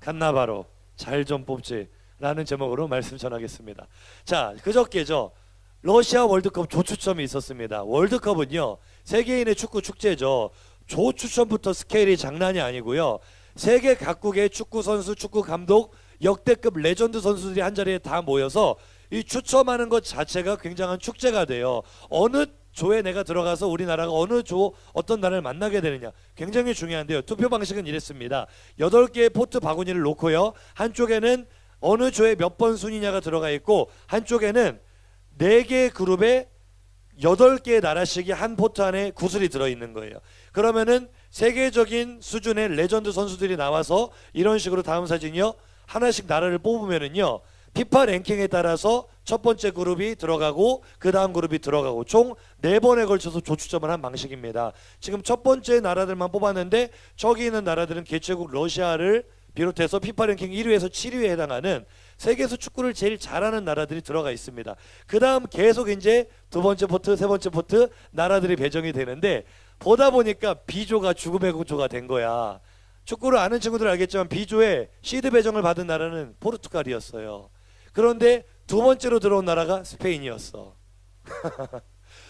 칸나바로 잘 좀 뽑지 라는 제목으로 말씀 전하겠습니다. 자, 그저께죠, 러시아 월드컵 조추첨이 있었습니다. 월드컵은요, 세계인의 축구 축제죠. 조추첨부터 스케일이 장난이 아니고요, 세계 각국의 축구 선수, 축구 감독, 역대급 레전드 선수들이 한자리에 다 모여서 이 추첨하는 것 자체가 굉장한 축제가 돼요. 어느 조에 내가 들어가서 우리나라가 어느 조, 어떤 나라를 만나게 되느냐 굉장히 중요한데요. 투표 방식은 이랬습니다. 8개의 포트 바구니를 놓고요, 한쪽에는 어느 조에 몇 번 순위냐가 들어가 있고, 한쪽에는 4개의 그룹에 8개의 나라씩이 한 포트 안에 구슬이 들어있는 거예요. 그러면은 세계적인 수준의 레전드 선수들이 나와서 이런 식으로, 다음 사진이요, 하나씩 나라를 뽑으면은요, 피파 랭킹에 따라서 첫 번째 그룹이 들어가고 그 다음 그룹이 들어가고 총 4번에 걸쳐서 조추첨을 한 방식입니다. 지금 첫 번째 나라들만 뽑았는데, 저기 있는 나라들은 개최국 러시아를 비롯해서 피파 랭킹 1위에서 7위에 해당하는 세계에서 축구를 제일 잘하는 나라들이 들어가 있습니다. 그 다음 계속 이제 두 번째 포트, 세 번째 포트 나라들이 배정이 되는데, 보다 보니까 B조가 죽음의 조가 된 거야. 축구를 아는 친구들 알겠지만 B조에 시드 배정을 받은 나라는 포르투갈이었어요. 그런데 두 번째로 들어온 나라가 스페인이었어.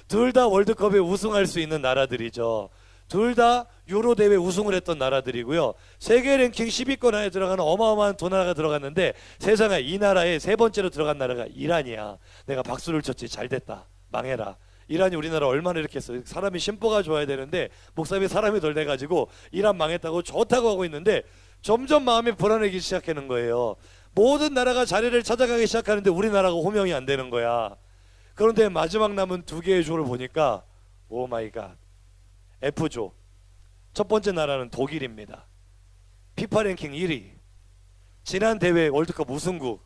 둘 다 월드컵에 우승할 수 있는 나라들이죠. 둘 다 유로 대회 우승을 했던 나라들이고요. 세계 랭킹 10위권 안에 들어가는 어마어마한 두 나라가 들어갔는데, 세상에 이 나라에 세 번째로 들어간 나라가 이란이야. 내가 박수를 쳤지. 잘됐다. 망해라. 이란이 우리나라 얼마나 이렇게 했어. 사람이 심보가 좋아야 되는데 목사님이 사람이 덜 돼가지고 이란 망했다고 좋다고 하고 있는데, 점점 마음이 불안해지기 시작하는 거예요. 모든 나라가 자리를 찾아가기 시작하는데 우리나라가 호명이 안 되는 거야. 그런데 마지막 남은 2개의 조를 보니까, 오 마이 갓, F조. 첫 번째 나라는 독일입니다. 피파 랭킹 1위, 지난 대회 월드컵 우승국,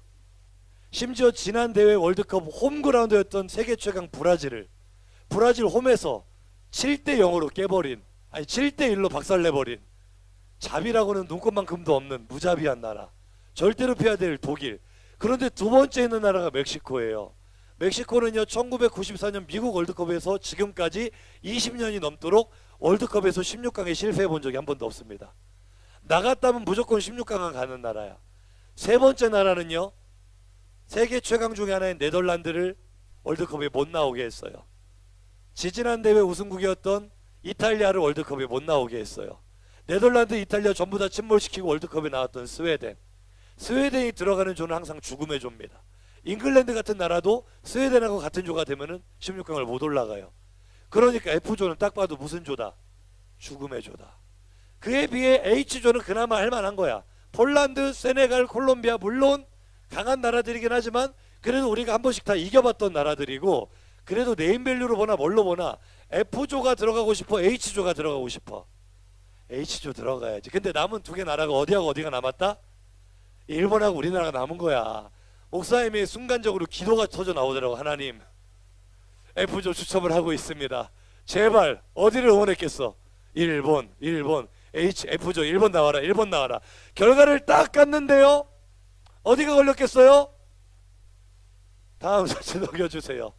심지어 지난 대회 월드컵 홈그라운드였던 세계 최강 브라질 홈에서 7대0으로 깨버린, 아니 7대1로 박살내버린, 자비라고는 눈꽃만큼도 없는 무자비한 나라, 절대로 피해야 될 독일. 그런데 두 번째 있는 나라가 멕시코예요. 멕시코는요, 1994년 미국 월드컵에서 지금까지 20년이 넘도록 월드컵에서 16강에 실패해 본 적이 한 번도 없습니다. 나갔다면 무조건 16강을 가는 나라야. 세 번째 나라는요, 세계 최강 중에 하나인 네덜란드를 월드컵에 못 나오게 했어요. 지지난 대회 우승국이었던 이탈리아를 월드컵에 못 나오게 했어요. 네덜란드, 이탈리아 전부 다 침몰시키고 월드컵에 나왔던 스웨덴이 들어가는 조는 항상 죽음의 조입니다. 잉글랜드 같은 나라도 스웨덴하고 같은 조가 되면은 16강을 못 올라가요. 그러니까 F조는 딱 봐도 무슨 조다? 죽음의 조다. 그에 비해 H조는 그나마 할만한 거야. 폴란드, 세네갈, 콜롬비아, 물론 강한 나라들이긴 하지만 그래도 우리가 한 번씩 다 이겨봤던 나라들이고, 그래도 네임밸류로 보나 뭘로 보나 F조가 들어가고 싶어, H조가 들어가고 싶어? H조 들어가야지. 근데 남은 2개 나라가 어디하고 어디가 남았다? 일본하고 우리나라가 남은 거야. 목사님이 순간적으로 기도가 터져 나오더라고. 하나님, F조 추첨을 하고 있습니다. 제발. 어디를 응원했겠어? 일본, F조 일본 나와라, 일본 나와라. 결과를 딱 갔는데요, 어디가 걸렸겠어요? 다음 사진 넘겨주세요.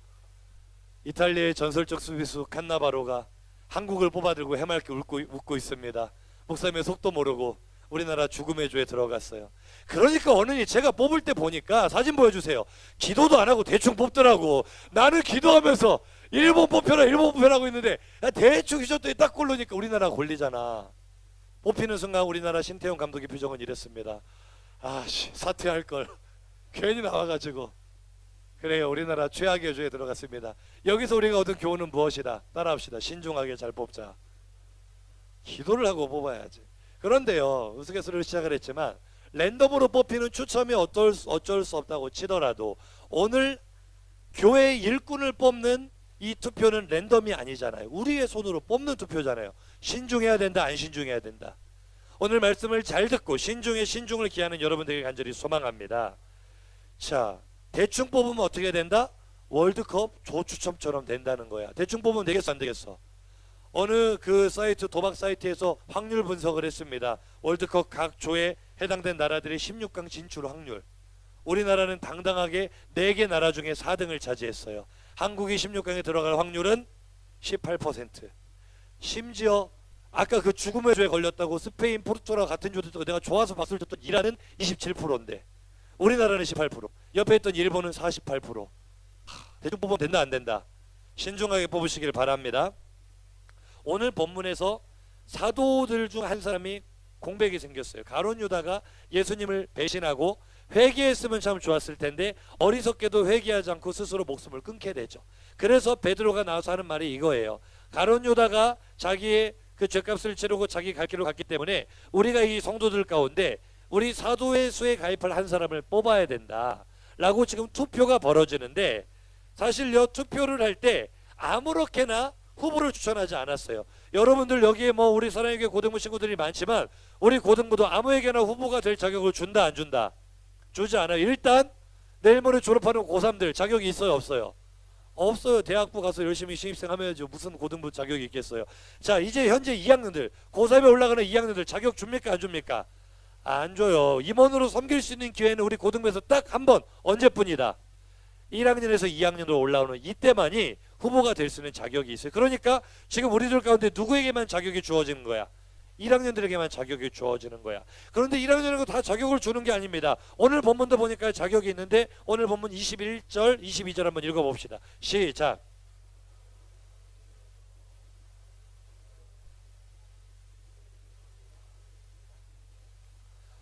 이탈리아의 전설적 수비수 칸나바로가 한국을 뽑아들고 해맑게 웃고 있습니다. 목사님의 속도 모르고 우리나라 죽음의 조에 들어갔어요. 그러니까 어른이 제가 뽑을 때 보니까, 사진 보여주세요, 기도도 안 하고 대충 뽑더라고. 나는 기도하면서 일본 뽑혀라 하고 있는데, 대충 휴전도에 딱 고르니까 우리나라가 걸리잖아. 뽑히는 순간 우리나라 신태용 감독의 표정은 이랬습니다. 아씨, 사퇴할걸. 괜히 나와가지고. 그래요, 우리나라 최악의 조에 들어갔습니다. 여기서 우리가 얻은 교훈은 무엇이다? 따라합시다. 신중하게 잘 뽑자. 기도를 하고 뽑아야지. 그런데요, 우스갯소리로 시작을 했지만, 랜덤으로 뽑히는 추첨이 어쩔 수 없다고 치더라도 오늘 교회 일꾼을 뽑는 이 투표는 랜덤이 아니잖아요. 우리의 손으로 뽑는 투표잖아요. 신중해야 된다, 안 신중해야 된다. 오늘 말씀을 잘 듣고 신중을 기하는 여러분들에게 간절히 소망합니다. 자, 대충 뽑으면 어떻게 된다? 월드컵 조추첨처럼 된다는 거야. 대충 뽑으면 되겠어, 안 되겠어? 어느 그 사이트, 도박 사이트에서 확률 분석을 했습니다. 월드컵 각 조에 해당된 나라들의 16강 진출 확률. 우리나라는 당당하게 4개 나라 중에 4등을 차지했어요. 한국이 16강에 들어갈 확률은 18%. 심지어 아까 그 죽음의 죄에 걸렸다고 스페인, 포르투갈 같은 조도 내가 좋아서 박수를 쳤던 이란은 27%인데 우리나라는 18%, 옆에 있던 일본은 48%. 대충 뽑으면 된다 안 된다? 신중하게 뽑으시길 바랍니다. 오늘 본문에서 사도들 중 한 사람이 공백이 생겼어요. 가룟 유다가 예수님을 배신하고 회개했으면 참 좋았을 텐데 어리석게도 회개하지 않고 스스로 목숨을 끊게 되죠. 그래서 베드로가 나와서 하는 말이 이거예요. 가룟 유다가 자기의 그 죄값을 치르고 자기 갈 길로 갔기 때문에 우리가 이 성도들 가운데 우리 사도의 수에 가입할 한 사람을 뽑아야 된다 라고 지금 투표가 벌어지는데, 사실요 투표를 할 때 아무렇게나 후보를 추천하지 않았어요. 여러분들 여기에 뭐 우리 사랑의 교회 고등부 친구들이 많지만 우리 고등부도 아무에게나 후보가 될 자격을 준다 안 준다? 주지 않아요. 일단 내일 모레 졸업하는 고3들 자격이 있어요 없어요? 없어요. 대학부 가서 열심히 신입생하면 무슨 고등부 자격이 있겠어요. 자, 이제 현재 2학년들 고3에 올라가는 2학년들 자격 줍니까 안 줍니까? 안 줘요. 임원으로 섬길 수 있는 기회는 우리 고등부에서 딱 한 번, 언제뿐이다? 1학년에서 2학년으로 올라오는 이때만이 후보가 될 수 있는 자격이 있어요. 그러니까 지금 우리들 가운데 누구에게만 자격이 주어지는 거야? 1학년들에게만 자격이 주어지는 거야. 그런데 1학년에게 다 자격을 주는 게 아닙니다. 오늘 본문도 보니까 자격이 있는데 오늘 본문 21절 22절 한번 읽어봅시다. 시작.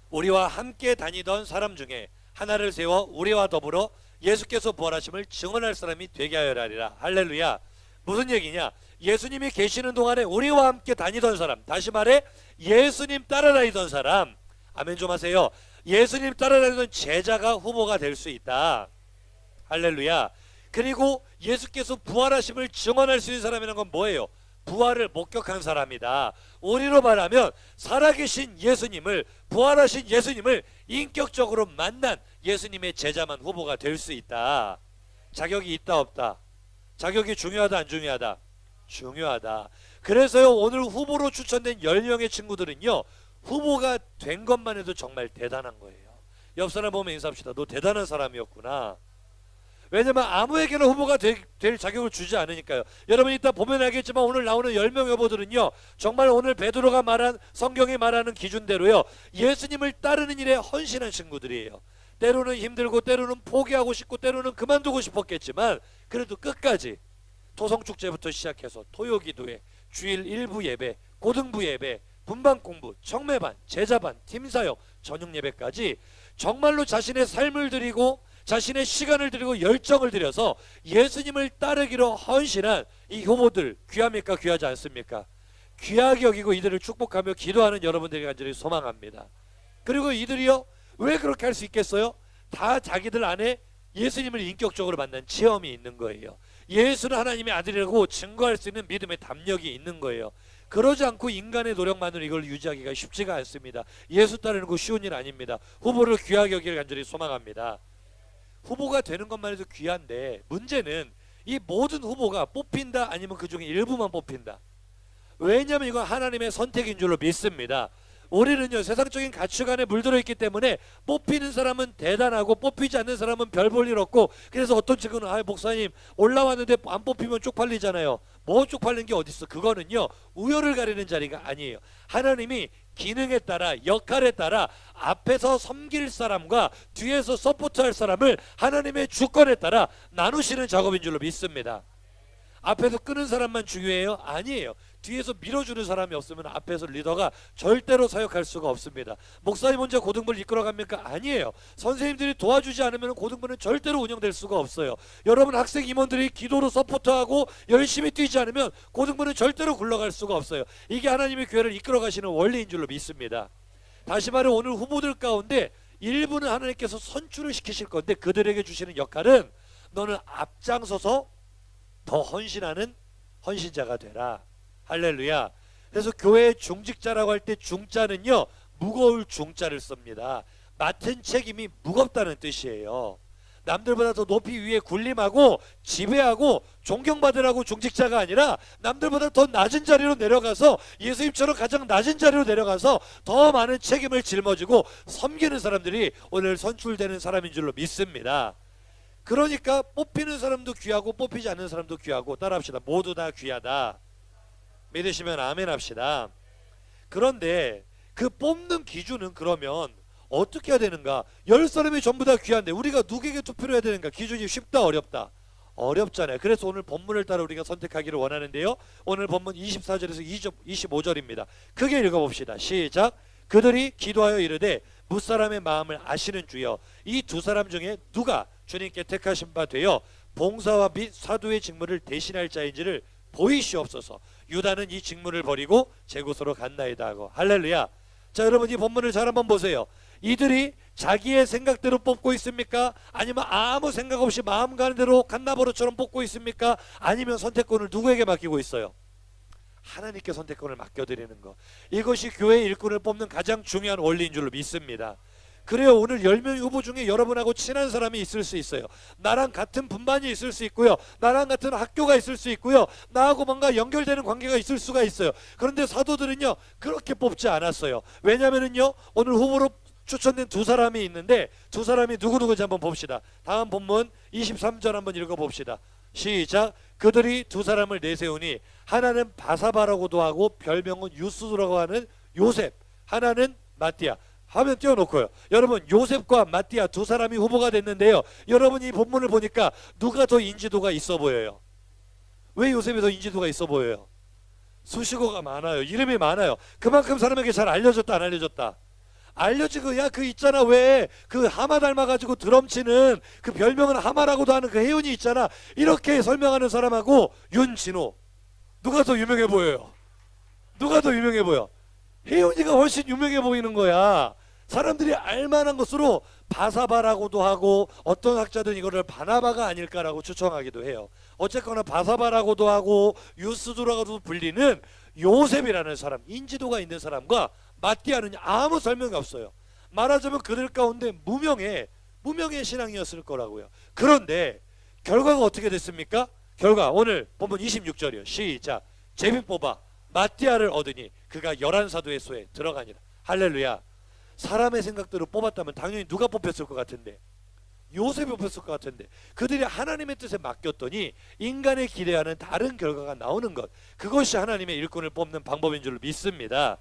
우리와 함께 다니던 사람 중에 하나를 세워 우리와 더불어 예수께서 부활하심을 증언할 사람이 되게 하여라리라. 할렐루야. 무슨 얘기냐? 예수님이 계시는 동안에 우리와 함께 다니던 사람, 다시 말해 예수님 따라다니던 사람, 아멘 좀 하세요. 예수님 따라다니던 제자가 후보가 될 수 있다. 할렐루야. 그리고 예수께서 부활하심을 증언할 수 있는 사람이라는 건 뭐예요? 부활을 목격한 사람이다. 우리로 말하면 살아계신 예수님을, 부활하신 예수님을 인격적으로 만난 예수님의 제자만 후보가 될 수 있다. 자격이 있다 없다? 자격이 중요하다 안 중요하다? 중요하다. 그래서요 오늘 후보로 추천된 10명의 친구들은요 후보가 된 것만 해도 정말 대단한 거예요. 옆 사람 보면 인사합시다. 너 대단한 사람이었구나. 왜냐면 아무에게나 후보가 될 자격을 주지 않으니까요. 여러분 이따 보면 알겠지만 오늘 나오는 10명 후보들은요 정말 오늘 베드로가 말한, 성경이 말하는 기준대로요 예수님을 따르는 일에 헌신한 친구들이에요. 때로는 힘들고 때로는 포기하고 싶고 때로는 그만두고 싶었겠지만 그래도 끝까지 토성축제부터 시작해서 토요기도회, 주일 일부 예배, 고등부 예배, 분반공부, 청매반, 제자반, 팀사역, 저녁예배까지 정말로 자신의 삶을 드리고 자신의 시간을 드리고 열정을 들여서 예수님을 따르기로 헌신한 이 후보들 귀합니까 귀하지 않습니까? 귀하게 여기고 이들을 축복하며 기도하는 여러분들에게 간절히 소망합니다. 그리고 이들이요 왜 그렇게 할 수 있겠어요? 다 자기들 안에 예수님을 인격적으로 만난 체험이 있는 거예요. 예수는 하나님의 아들이라고 증거할 수 있는 믿음의 담력이 있는 거예요. 그러지 않고 인간의 노력만으로 이걸 유지하기가 쉽지가 않습니다. 예수 따르는 거 쉬운 일 아닙니다. 후보를 귀하게 여기를 간절히 소망합니다. 후보가 되는 것만 해도 귀한데 문제는 이 모든 후보가 뽑힌다 아니면 그 중에 일부만 뽑힌다. 왜냐하면 이건 하나님의 선택인 줄로 믿습니다. 우리는요 세상적인 가치관에 물들어 있기 때문에 뽑히는 사람은 대단하고 뽑히지 않는 사람은 별 볼 일 없고, 그래서 어떤 친구는 아 목사님 올라왔는데 안 뽑히면 쪽팔리잖아요. 뭐 쪽팔린 게 어딨어. 그거는요 우열을 가리는 자리가 아니에요. 하나님이 기능에 따라 역할에 따라 앞에서 섬길 사람과 뒤에서 서포트할 사람을 하나님의 주권에 따라 나누시는 작업인 줄로 믿습니다. 앞에서 끄는 사람만 중요해요? 아니에요. 뒤에서 밀어주는 사람이 없으면 앞에서 리더가 절대로 사역할 수가 없습니다. 목사님 혼자 고등부를 이끌어갑니까? 아니에요. 선생님들이 도와주지 않으면 고등부는 절대로 운영될 수가 없어요. 여러분 학생 임원들이 기도로 서포트하고 열심히 뛰지 않으면 고등부는 절대로 굴러갈 수가 없어요. 이게 하나님의 교회를 이끌어가시는 원리인 줄로 믿습니다. 다시 말해 오늘 후보들 가운데 일부는 하나님께서 선출을 시키실 건데 그들에게 주시는 역할은 너는 앞장서서 더 헌신하는 헌신자가 되라. 할렐루야. 그래서 교회의 중직자라고 할 때 중자는요 무거울 중자를 씁니다. 맡은 책임이 무겁다는 뜻이에요. 남들보다 더 높이 위에 군림하고 지배하고 존경받으라고 중직자가 아니라 남들보다 더 낮은 자리로 내려가서 예수님처럼 가장 낮은 자리로 내려가서 더 많은 책임을 짊어지고 섬기는 사람들이 오늘 선출되는 사람인 줄로 믿습니다. 그러니까 뽑히는 사람도 귀하고 뽑히지 않는 사람도 귀하고, 따라합시다. 모두 다 귀하다. 믿으시면 아멘 합시다. 그런데 그 뽑는 기준은 그러면 어떻게 해야 되는가? 10사람이 전부 다 귀한데 우리가 누구에게 투표를 해야 되는가? 기준이 쉽다 어렵다? 어렵잖아요. 그래서 오늘 본문을 따라 우리가 선택하기를 원하는데요. 오늘 본문 24절에서 25절입니다. 크게 읽어봅시다. 시작. 그들이 기도하여 이르되 무사람의 마음을 아시는 주여, 이 두 사람 중에 누가 주님께 택하신 바 되어 봉사와 및 사도의 직무를 대신할 자인지를 보이시옵소서. 유다는 이 직무를 버리고 제 곳으로 갔나이다 하고. 할렐루야. 자, 여러분 이 본문을 잘 한번 보세요. 이들이 자기의 생각대로 뽑고 있습니까? 아니면 아무 생각 없이 마음 가는 대로 갓나버릇처럼 뽑고 있습니까? 아니면 선택권을 누구에게 맡기고 있어요? 하나님께 선택권을 맡겨드리는 것. 이것이 교회의 일꾼을 뽑는 가장 중요한 원리인 줄로 믿습니다. 그래요. 오늘 10명 후보 중에 여러분하고 친한 사람이 있을 수 있어요. 나랑 같은 분반이 있을 수 있고요. 나랑 같은 학교가 있을 수 있고요. 나하고 뭔가 연결되는 관계가 있을 수가 있어요. 그런데 사도들은요 그렇게 뽑지 않았어요. 왜냐면은요 오늘 후보로 추천된 두 사람이 있는데 두 사람이 누구누구인지 한번 봅시다. 다음 본문 23절 한번 읽어봅시다. 시작. 그들이 두 사람을 내세우니 하나는 바사바라고도 하고 별명은 유스라고 하는 요셉, 하나는 마띠아. 화면 띄워놓고요. 여러분 요셉과 마띠아 두 사람이 후보가 됐는데요. 여러분이 본문을 보니까 누가 더 인지도가 있어 보여요? 왜 요셉이 더 인지도가 있어 보여요? 수식어가 많아요. 이름이 많아요. 그만큼 사람에게 잘 알려졌다 안 알려졌다? 알려지고. 야 그 있잖아 왜 그 하마 닮아가지고 드럼치는 그 별명은 하마라고도 하는 그 혜윤이 있잖아. 이렇게 설명하는 사람하고 윤진호 누가 더 유명해 보여요? 누가 더 유명해 보여? 혜윤이가 훨씬 유명해 보이는 거야. 사람들이 알만한 것으로 바사바라고도 하고 어떤 학자들은 이거를 바나바가 아닐까라고 추정하기도 해요. 어쨌거나 바사바라고도 하고 유스두라고도 불리는 요셉이라는 사람, 인지도가 있는 사람과 마띠아는 아무 설명이 없어요. 말하자면 그들 가운데 무명의 신앙이었을 거라고요. 그런데 결과가 어떻게 됐습니까? 결과 오늘 본문 26절이요. 시작. 제비 뽑아 마띠아를 얻으니 그가 11사도의 수에 들어가니라. 할렐루야. 사람의 생각대로 뽑았다면 당연히 누가 뽑혔을 것 같은데? 요셉이 뽑혔을 것 같은데 그들이 하나님의 뜻에 맡겼더니 인간의 기대하는 다른 결과가 나오는 것, 그것이 하나님의 일꾼을 뽑는 방법인 줄 믿습니다.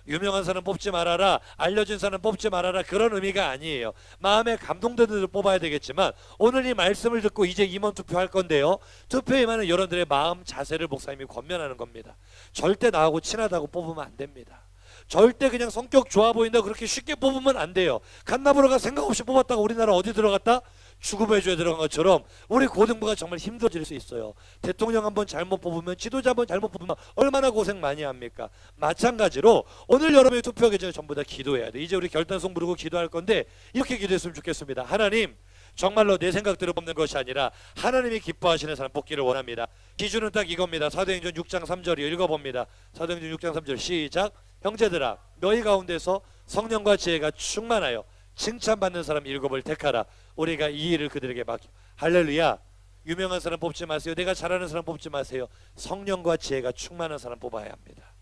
유명한 사람 뽑지 말아라, 알려진 사람 뽑지 말아라, 그런 의미가 아니에요. 마음에 감동되는 대로 뽑아야 되겠지만 오늘 이 말씀을 듣고 이제 임원 투표할 건데요, 투표에 임하는 여러분들의 마음 자세를 목사님이 권면하는 겁니다. 절대 나하고 친하다고 뽑으면 안 됩니다. 절대 그냥 성격 좋아 보인다 그렇게 쉽게 뽑으면 안 돼요. 갓나버러가 생각 없이 뽑았다가 우리나라 어디 들어갔다? 죽음의 죄에 들어간 것처럼 우리 고등부가 정말 힘들어질 수 있어요. 대통령 한번 잘못 뽑으면, 지도자 한번 잘못 뽑으면 얼마나 고생 많이 합니까? 마찬가지로 오늘 여러분이 투표하기 전에 전부 다 기도해야 돼. 이제 우리 결단송 부르고 기도할 건데 이렇게 기도했으면 좋겠습니다. 하나님, 정말로 내 생각대로 뽑는 것이 아니라 하나님이 기뻐하시는 사람 뽑기를 원합니다. 기준은 딱 이겁니다. 사도행전 6장 3절이요. 읽어봅니다. 사도행전 6장 3절 시작. 형제들아, 너희 가운데서 성령과 지혜가 충만하여 칭찬받는 사람 7을 택하라. 우리가 이 일을 그들에게 맡겨. 할렐루야. 유명한 사람 뽑지 마세요. 내가 잘하는 사람 뽑지 마세요. 성령과 지혜가 충만한 사람 뽑아야 합니다.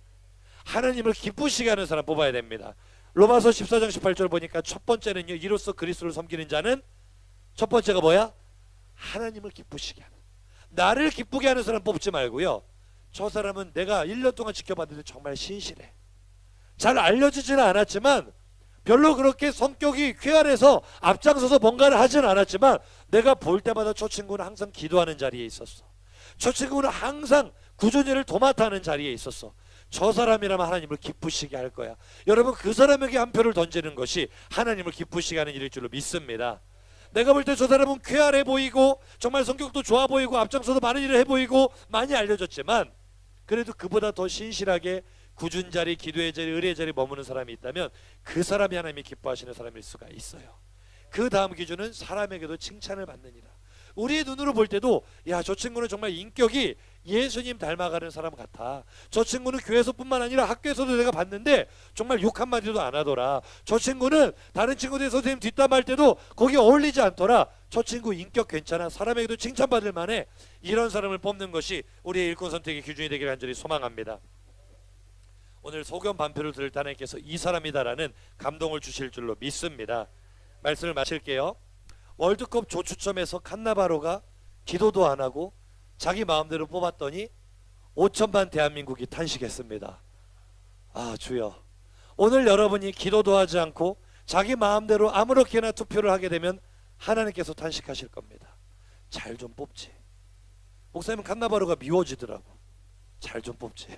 하나님을 기쁘시게 하는 사람 뽑아야 됩니다. 로마서 14장 18절 보니까 첫 번째는요, 이로써 그리스도를 섬기는 자는, 첫 번째가 뭐야? 하나님을 기쁘시게 하는, 나를 기쁘게 하는 사람 뽑지 말고요, 저 사람은 내가 1년 동안 지켜봤는데 정말 신실해, 잘 알려지지는 않았지만 별로 그렇게 성격이 쾌활해서 앞장서서 뭔가를 하지는 않았지만 내가 볼 때마다 저 친구는 항상 기도하는 자리에 있었어. 저 친구는 항상 구조일을 도맡아 하는 자리에 있었어. 저 사람이라면 하나님을 기쁘시게 할 거야. 여러분, 그 사람에게 한 표를 던지는 것이 하나님을 기쁘시게 하는 일일 줄로 믿습니다. 내가 볼 때 저 사람은 쾌활해 보이고 정말 성격도 좋아 보이고 앞장서서 많은 일을 해 보이고 많이 알려졌지만 그래도 그보다 더 신실하게 굳은 자리, 기도의 자리, 의리의 자리 머무는 사람이 있다면 그 사람이 하나님이 기뻐하시는 사람일 수가 있어요. 그 다음 기준은 사람에게도 칭찬을 받느니라. 우리의 눈으로 볼 때도 야, 저 친구는 정말 인격이 예수님 닮아가는 사람 같아. 저 친구는 교회에서뿐만 아니라 학교에서도 내가 봤는데 정말 욕 한마디도 안 하더라. 저 친구는 다른 친구들 선생님 뒷담할 때도 거기 어울리지 않더라. 저 친구 인격 괜찮아. 사람에게도 칭찬받을 만해. 이런 사람을 뽑는 것이 우리의 일꾼 선택의 기준이 되기를 간절히 소망합니다. 오늘 소견 반표를 들을 때 하나님께서 이 사람이다라는 감동을 주실 줄로 믿습니다. 말씀을 마칠게요. 월드컵 조추첨에서 칸나바로가 기도도 안 하고 자기 마음대로 뽑았더니 5천만 대한민국이 탄식했습니다. 아, 주여, 오늘 여러분이 기도도 하지 않고 자기 마음대로 아무렇게나 투표를 하게 되면 하나님께서 탄식하실 겁니다. 잘 좀 뽑지. 목사님 칸나바로가 미워지더라고. 잘 좀 뽑지.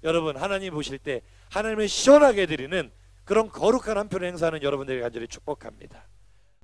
여러분, 하나님 보실 때 하나님을 시원하게 드리는 그런 거룩한 한 표를 행사하는 여러분들에게 간절히 축복합니다.